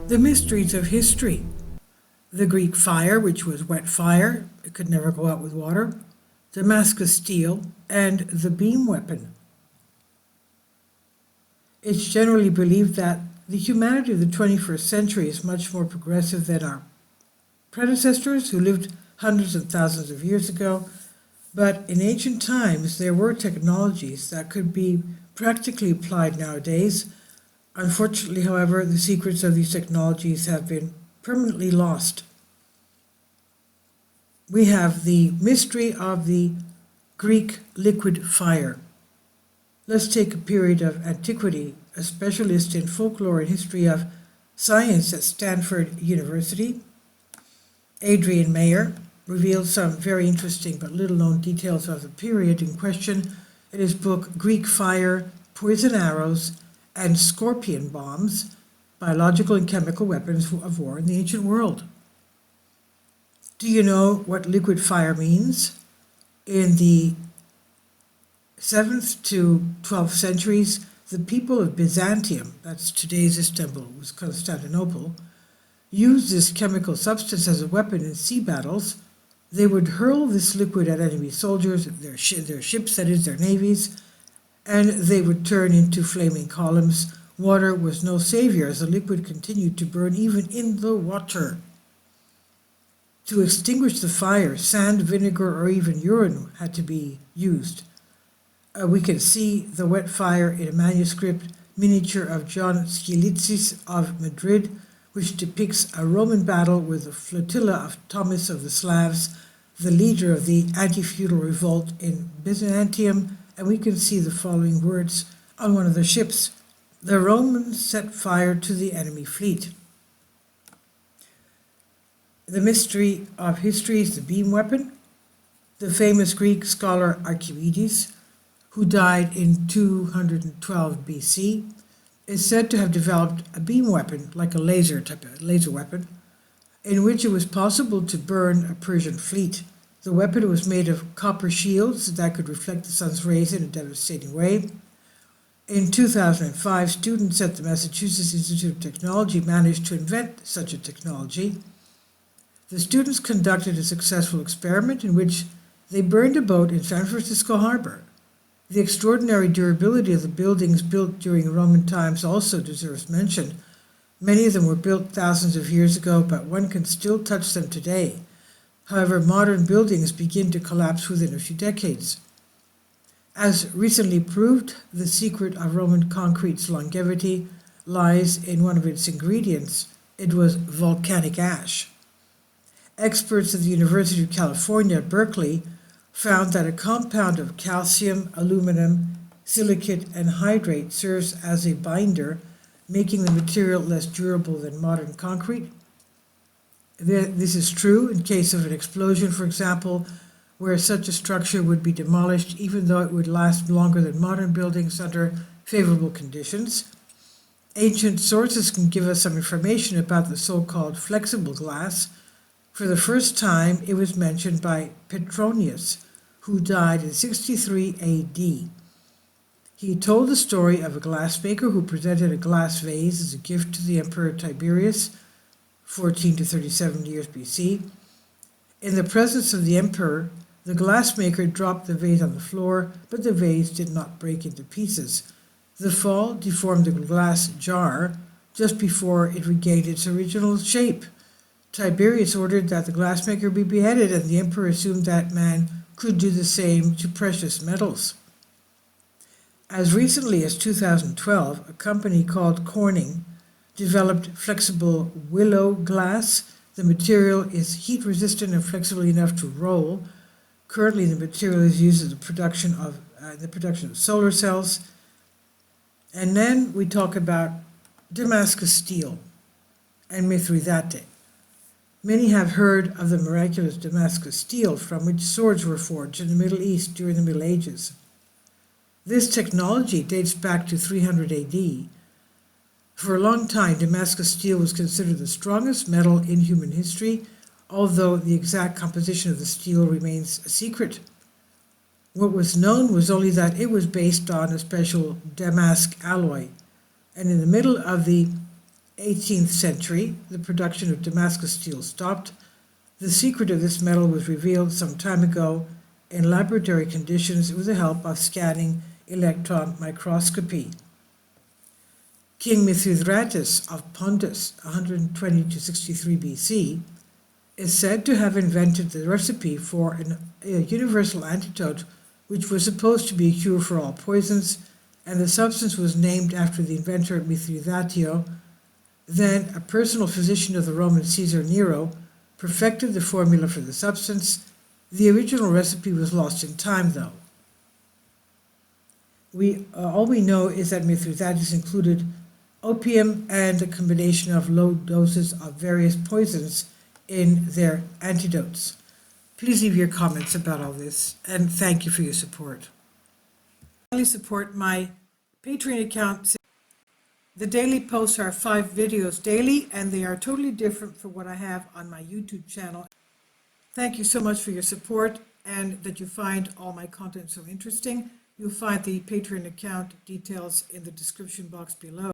The mysteries of history. The Greek fire, which was wet fire, it could never go out with water. Damascus steel, and the beam weapon. It's generally believed that the humanity of the 21st century is much more progressive than our predecessors who lived hundreds of thousands of years ago. But in ancient times, there were technologies that could be practically applied nowadays. Unfortunately, however, the secrets of these technologies have been permanently lost. We have the mystery of the Greek liquid fire. Let's take a period of antiquity. A specialist in folklore and history of science at Stanford University, Adrian Mayer, revealed some very interesting but little-known details of the period in question in his book Greek Fire, Poison Arrows, and Scorpion Bombs, Biological and Chemical Weapons of War in the Ancient World. Do you know what liquid fire means? In the 7th to 12th centuries, the people of Byzantium, that's today's Istanbul, was Constantinople, used this chemical substance as a weapon in sea battles. They would hurl this liquid at enemy soldiers, their ships, that is, their navies, and they would turn into flaming columns. Water was no savior, as the liquid continued to burn even in the water. To extinguish the fire, sand, vinegar, or even urine had to be used. We can see the wet fire in a manuscript miniature of John Scilicys of Madrid, which depicts a Roman battle with the flotilla of Thomas of the Slavs, the leader of the anti-feudal revolt in Byzantium, and we can see the following words on one of the ships: "The Romans set fire to the enemy fleet." The mystery of history is the beam weapon. The famous Greek scholar Archimedes, who died in 212 BC, is said to have developed a beam weapon, like a laser weapon, in which it was possible to burn a Persian fleet. The weapon was made of copper shields that could reflect the sun's rays in a devastating way. In 2005, students at the Massachusetts Institute of Technology managed to invent such a technology. The students conducted a successful experiment in which they burned a boat in San Francisco Harbor. The extraordinary durability of the buildings built during Roman times also deserves mention. Many of them were built thousands of years ago, but one can still touch them today. However, modern buildings begin to collapse within a few decades. As recently proved, the secret of Roman concrete's longevity lies in one of its ingredients. It was volcanic ash. Experts at the University of California at Berkeley found that a compound of calcium, aluminum, silicate, and hydrate serves as a binder, making the material less durable than modern concrete. This is true in case of an explosion, for example, where such a structure would be demolished even though it would last longer than modern buildings under favorable conditions. Ancient sources can give us some information about the so-called flexible glass. For the first time, it was mentioned by Petronius, who died in 63 AD. He told the story of a glassmaker who presented a glass vase as a gift to the Emperor Tiberius, 14 to 37 years BC. In the presence of the emperor, the glassmaker dropped the vase on the floor, but the vase did not break into pieces. The fall deformed the glass jar just before it regained its original shape. Tiberius ordered that the glassmaker be beheaded, and the emperor assumed that man could do the same to precious metals. As recently as 2012, a company called Corning developed flexible willow glass. The material is heat resistant and flexible enough to roll. Currently, the material is used in the production of solar cells. And then we talk about Damascus steel and Mithridate. Many have heard of the miraculous Damascus steel from which swords were forged in the Middle East during the Middle Ages. This technology dates back to 300 AD. For a long time, Damascus steel was considered the strongest metal in human history, although the exact composition of the steel remains a secret. What was known was only that it was based on a special damask alloy. And in the middle of the 18th century, the production of Damascus steel stopped. The secret of this metal was revealed some time ago in laboratory conditions with the help of scanning electron microscopy. King Mithridates of Pontus, 120 to 63 BC, is said to have invented the recipe for a universal antidote which was supposed to be a cure for all poisons, and the substance was named after the inventor Mithridatio. Then a personal physician of the Roman Caesar Nero perfected the formula for the substance. The original recipe was lost in time, though. All we know is that Mithridates included opium and a combination of low doses of various poisons in their antidotes. Please leave your comments about all this, and thank you for your support. Please support my Patreon account. The daily posts are 5 videos daily, and they are totally different from what I have on my YouTube channel. Thank you so much for your support and that you find all my content so interesting. You'll find the Patreon account details in the description box below.